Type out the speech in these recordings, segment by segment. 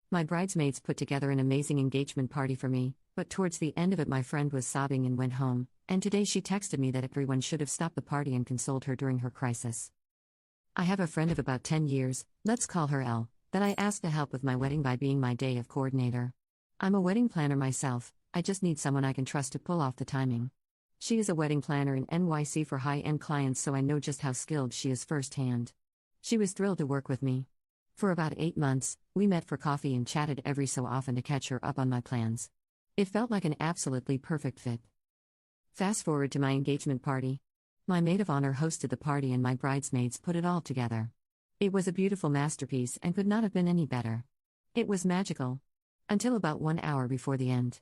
My bridesmaids put together an amazing engagement party for me, but towards the end of it, my friend was sobbing and went home, and today she texted me that everyone should have stopped the party and consoled her during her crisis. I have a friend of about 10 years, let's call her L, that I asked to help with my wedding by being my day of coordinator. I'm a wedding planner myself, I just need someone I can trust to pull off the timing. She is a wedding planner in NYC for high-end clients, so I know just how skilled she is firsthand. She was thrilled to work with me. For about 8 months, we met for coffee and chatted every so often to catch her up on my plans. It felt like an absolutely perfect fit. Fast forward to my engagement party. My maid of honor hosted the party and my bridesmaids put it all together. It was a beautiful masterpiece and could not have been any better. It was magical. Until about 1 hour before the end.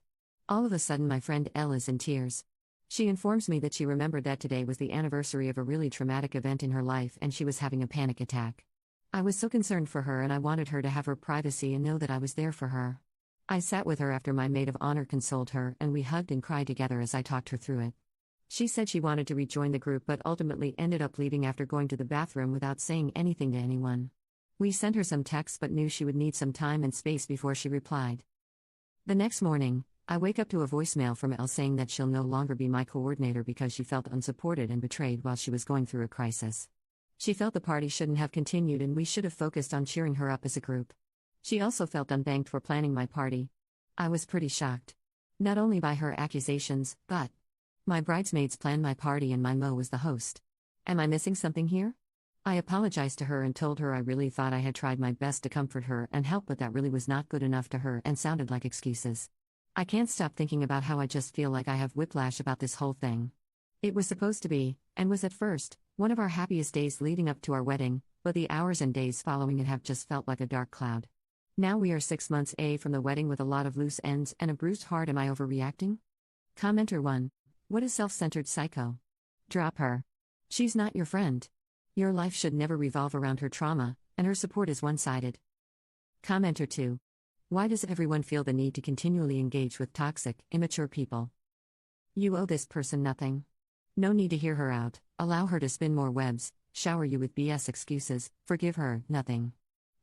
All of a sudden my friend Elle is in tears. She informs me that she remembered that today was the anniversary of a really traumatic event in her life and she was having a panic attack. I was so concerned for her and I wanted her to have her privacy and know that I was there for her. I sat with her after my maid of honor consoled her and we hugged and cried together as I talked her through it. She said she wanted to rejoin the group but ultimately ended up leaving after going to the bathroom without saying anything to anyone. We sent her some texts but knew she would need some time and space before she replied. The next morning, I wake up to a voicemail from Elle saying that she'll no longer be my coordinator because she felt unsupported and betrayed while she was going through a crisis. She felt the party shouldn't have continued and we should have focused on cheering her up as a group. She also felt unthanked for planning my party. I was pretty shocked. Not only by her accusations, but my bridesmaids planned my party and my Mo was the host. Am I missing something here? I apologized to her and told her I really thought I had tried my best to comfort her and help, but that really was not good enough to her and sounded like excuses. I can't stop thinking about how I just feel like I have whiplash about this whole thing. It was supposed to be, and was at first, one of our happiest days leading up to our wedding, but the hours and days following it have just felt like a dark cloud. Now we are 6 months from the wedding with a lot of loose ends and a bruised heart. Am I overreacting? Commenter 1. What a self-centered psycho. Drop her. She's not your friend. Your life should never revolve around her trauma, and her support is one-sided. Commenter 2. Why does everyone feel the need to continually engage with toxic, immature people? You owe this person nothing. No need to hear her out, allow her to spin more webs, shower you with BS excuses, forgive her, nothing.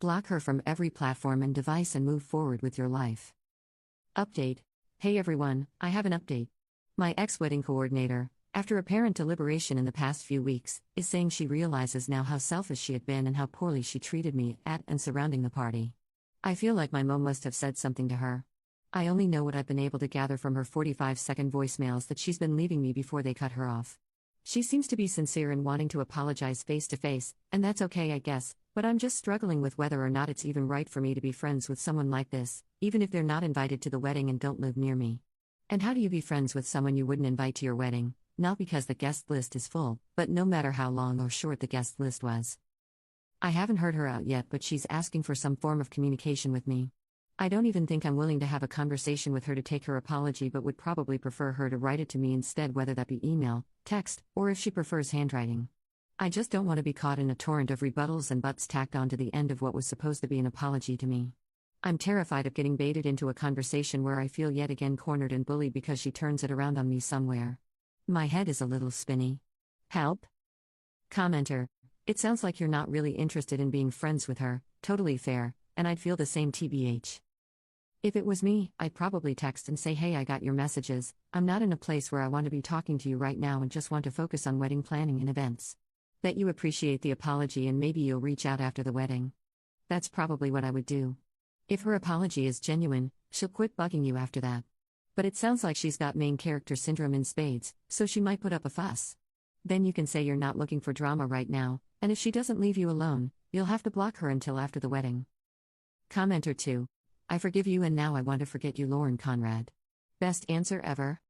Block her from every platform and device and move forward with your life. Update. Hey everyone, I have an update. My ex-wedding coordinator, after apparent deliberation in the past few weeks, is saying she realizes now how selfish she had been and how poorly she treated me at and surrounding the party. I feel like my mom must have said something to her. I only know what I've been able to gather from her 45-second voicemails that she's been leaving me before they cut her off. She seems to be sincere in wanting to apologize face to face, and that's okay I guess, but I'm just struggling with whether or not it's even right for me to be friends with someone like this, even if they're not invited to the wedding and don't live near me. And how do you be friends with someone you wouldn't invite to your wedding, not because the guest list is full, but no matter how long or short the guest list was? I haven't heard her out yet, but she's asking for some form of communication with me. I don't even think I'm willing to have a conversation with her to take her apology, but would probably prefer her to write it to me instead, whether that be email, text, or if she prefers handwriting. I just don't want to be caught in a torrent of rebuttals and buts tacked on to the end of what was supposed to be an apology to me. I'm terrified of getting baited into a conversation where I feel yet again cornered and bullied because she turns it around on me somewhere. My head is a little spinny. Help? Commenter. It sounds like you're not really interested in being friends with her, totally fair, and I'd feel the same TBH. If it was me, I'd probably text and say, hey, I got your messages, I'm not in a place where I want to be talking to you right now and just want to focus on wedding planning and events. Bet you appreciate the apology and maybe you'll reach out after the wedding. That's probably what I would do. If her apology is genuine, she'll quit bugging you after that. But it sounds like she's got main character syndrome in spades, so she might put up a fuss. Then you can say you're not looking for drama right now, and if she doesn't leave you alone, you'll have to block her until after the wedding. Commenter 2. I forgive you and now I want to forget you, Lauren Conrad. Best answer ever.